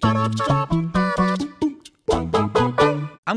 I'm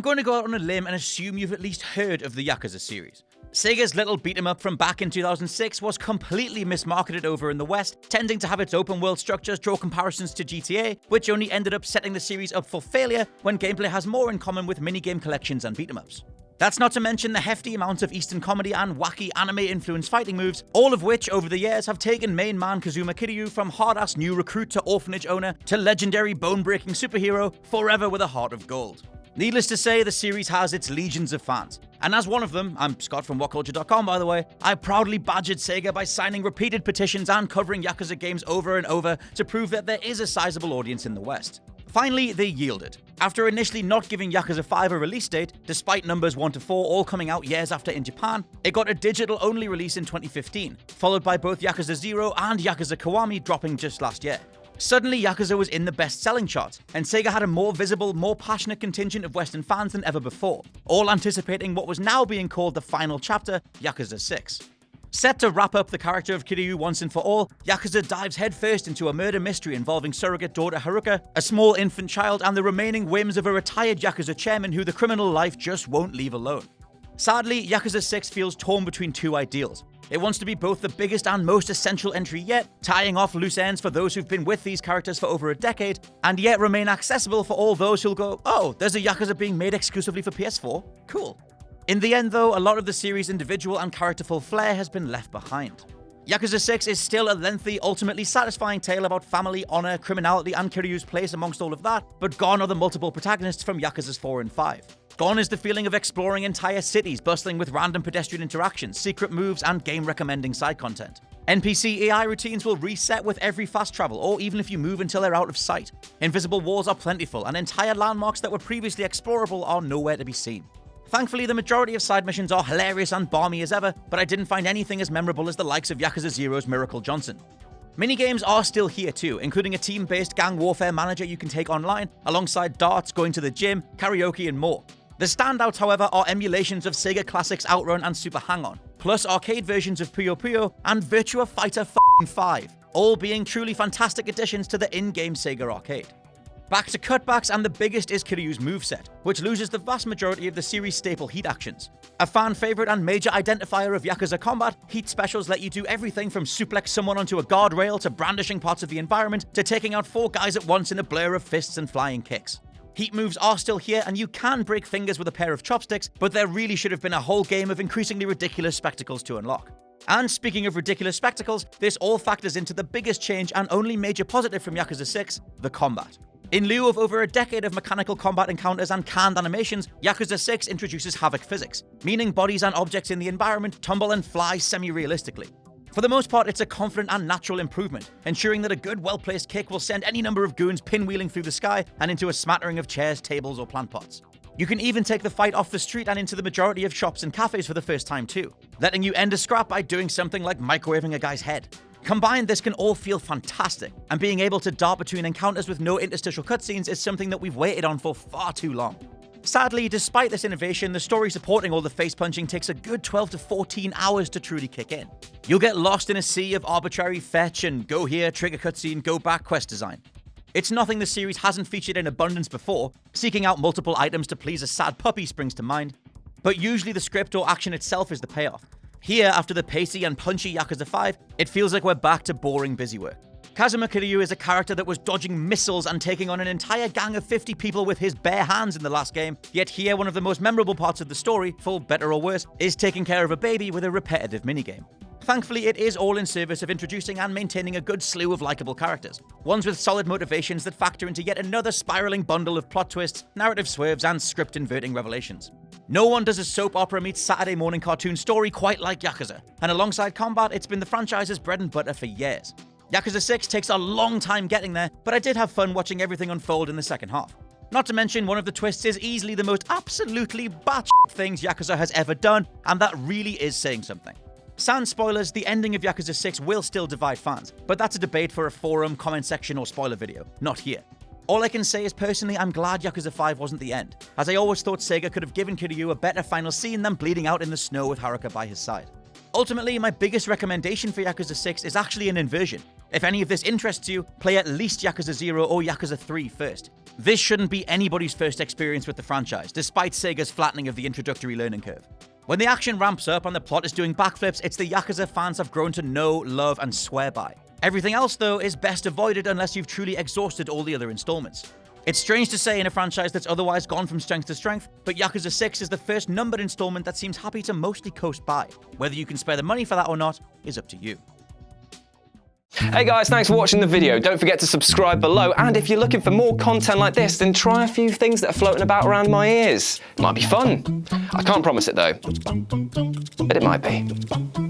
going to go out on a limb and assume you've at least heard of the Yakuza series. Sega's little beat-em-up from back in 2006 was completely mismarketed over in the West, tending to have its open-world structures draw comparisons to GTA, which only ended up setting the series up for failure when gameplay has more in common with minigame collections and beat-em-ups. That's not to mention the hefty amount of Eastern comedy and wacky anime-influenced fighting moves, all of which, over the years, have taken main man Kazuma Kiryu from hard-ass new recruit to orphanage owner to legendary bone-breaking superhero, forever with a heart of gold. Needless to say, the series has its legions of fans. And as one of them, I'm Scott from WhatCulture.com by the way, I proudly badgered Sega by signing repeated petitions and covering Yakuza games over and over to prove that there is a sizable audience in the West. Finally, they yielded. After initially not giving Yakuza 5 a release date, despite numbers 1 to 4 all coming out years after in Japan, it got a digital-only release in 2015, followed by both Yakuza 0 and Yakuza Kiwami dropping just last year. Suddenly, Yakuza was in the best-selling charts, and Sega had a more visible, more passionate contingent of Western fans than ever before, all anticipating what was now being called the final chapter, Yakuza 6. Set to wrap up the character of Kiryu once and for all, Yakuza dives headfirst into a murder mystery involving surrogate daughter Haruka, a small infant child, and the remaining whims of a retired Yakuza chairman who the criminal life just won't leave alone. Sadly, Yakuza 6 feels torn between two ideals. It wants to be both the biggest and most essential entry yet, tying off loose ends for those who've been with these characters for over a decade, and yet remain accessible for all those who'll go, oh, there's a Yakuza being made exclusively for PS4? Cool. In the end though, a lot of the series' individual and characterful flair has been left behind. Yakuza 6 is still a lengthy, ultimately satisfying tale about family, honor, criminality, and Kiryu's place amongst all of that, but gone are the multiple protagonists from Yakuza's 4 and 5. Gone is the feeling of exploring entire cities bustling with random pedestrian interactions, secret moves, and game-recommending side content. NPC AI routines will reset with every fast travel, or even if you move until they're out of sight. Invisible walls are plentiful, and entire landmarks that were previously explorable are nowhere to be seen. Thankfully, the majority of side missions are hilarious and balmy as ever, but I didn't find anything as memorable as the likes of Yakuza 0's Miracle Johnson. Minigames are still here too, including a team-based gang warfare manager you can take online, alongside darts, going to the gym, karaoke, and more. The standouts, however, are emulations of Sega classics Outrun and Super Hang-On, plus arcade versions of Puyo Puyo and Virtua Fighter 5, all being truly fantastic additions to the in-game Sega arcade. Back to cutbacks, and the biggest is Kiryu's moveset, which loses the vast majority of the series' staple heat actions. A fan favorite and major identifier of Yakuza combat, heat specials let you do everything from suplex someone onto a guardrail to brandishing parts of the environment to taking out 4 guys at once in a blur of fists and flying kicks. Heat moves are still here, and you can break fingers with a pair of chopsticks, but there really should have been a whole game of increasingly ridiculous spectacles to unlock. And speaking of ridiculous spectacles, this all factors into the biggest change and only major positive from Yakuza 6, the combat. In lieu of over a decade of mechanical combat encounters and canned animations, Yakuza 6 introduces havoc physics, meaning bodies and objects in the environment tumble and fly semi-realistically. For the most part, it's a confident and natural improvement, ensuring that a good, well-placed kick will send any number of goons pinwheeling through the sky and into a smattering of chairs, tables, or plant pots. You can even take the fight off the street and into the majority of shops and cafes for the first time too, letting you end a scrap by doing something like microwaving a guy's head. Combined, this can all feel fantastic, and being able to dart between encounters with no interstitial cutscenes is something that we've waited on for far too long. Sadly, despite this innovation, the story supporting all the face-punching takes a good 12 to 14 hours to truly kick in. You'll get lost in a sea of arbitrary fetch and go here, trigger cutscene, go back quest design. It's nothing the series hasn't featured in abundance before, seeking out multiple items to please a sad puppy springs to mind, but usually the script or action itself is the payoff. Here, after the pacey and punchy Yakuza 5, it feels like we're back to boring busy work. Kazuma Kiryu is a character that was dodging missiles and taking on an entire gang of 50 people with his bare hands in the last game, yet here one of the most memorable parts of the story, for better or worse, is taking care of a baby with a repetitive minigame. Thankfully, it is all in service of introducing and maintaining a good slew of likable characters, ones with solid motivations that factor into yet another spiraling bundle of plot twists, narrative swerves, and script-inverting revelations. No one does a soap opera meets Saturday morning cartoon story quite like Yakuza, and alongside combat, it's been the franchise's bread and butter for years. Yakuza 6 takes a long time getting there, but I did have fun watching everything unfold in the second half. Not to mention, one of the twists is easily the most absolutely batshit things Yakuza has ever done, and that really is saying something. Sans spoilers, the ending of Yakuza 6 will still divide fans, but that's a debate for a forum, comment section, or spoiler video, not here. All I can say is personally I'm glad Yakuza 5 wasn't the end, as I always thought Sega could have given Kiryu a better final scene than bleeding out in the snow with Haruka by his side. Ultimately, my biggest recommendation for Yakuza 6 is actually an inversion. If any of this interests you, play at least Yakuza 0 or Yakuza 3 first. This shouldn't be anybody's first experience with the franchise, despite Sega's flattening of the introductory learning curve. When the action ramps up and the plot is doing backflips, it's the Yakuza fans have grown to know, love, and swear by. Everything else, though, is best avoided unless you've truly exhausted all the other installments. It's strange to say in a franchise that's otherwise gone from strength to strength, but Yakuza 6 is the first numbered installment that seems happy to mostly coast by. Whether you can spare the money for that or not is up to you. Hey guys, thanks for watching the video. Don't forget to subscribe below, and if you're looking for more content like this, then try a few things that are floating about around my ears. Might be fun. I can't promise it though, but it might be.